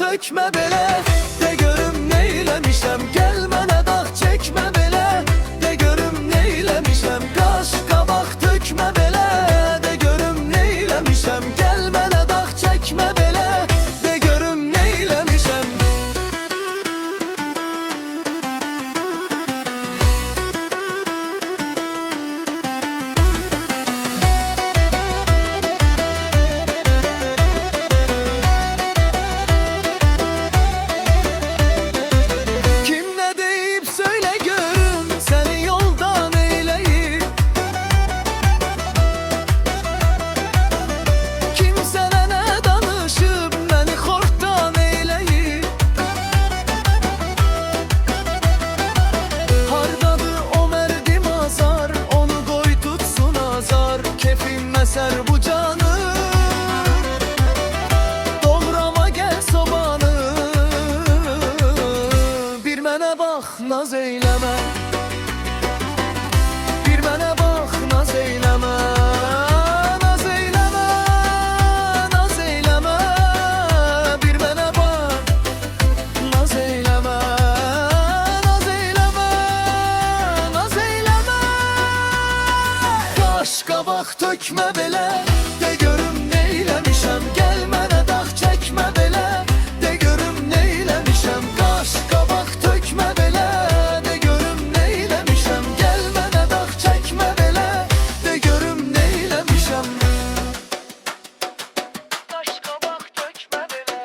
tökme belə, de görüm neyləmişəm. Gəl mənə dağ çəkmə belə, de görüm neyləmişəm. Qaş qabaq tökmə belə, de görüm neyləmişəm. Gəl mənə dağ çəkmə belə, de görüm neyləmişəm. Eser bu canı, doğrama gel sobanı. Bir mənə bax, naz eyləmə, bir mənə bax, naz eyləmə. Naz eyləmə, naz eyləmə, bir mənə bax, naz eyləmə. Naz eyləmə, naz eyləmə. Qaş qabaq tökmə belə, de görüm neyləmişəm. Gəl mənə dağ çəkmə belə, de görüm neyləmişəm. Qaş qabaq tökmə belə, de görüm neyləmişəm. Gəl mənə dağ çəkmə belə, de görüm neyləmişəm. Qaş qabaq tökmə belə,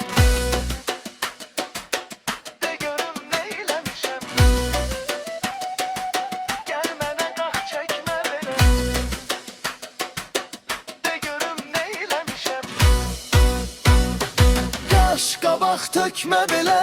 de görüm neyləmişəm. Gəl mənə dağ çəkmə belə, qaş qabaq tökmə belə.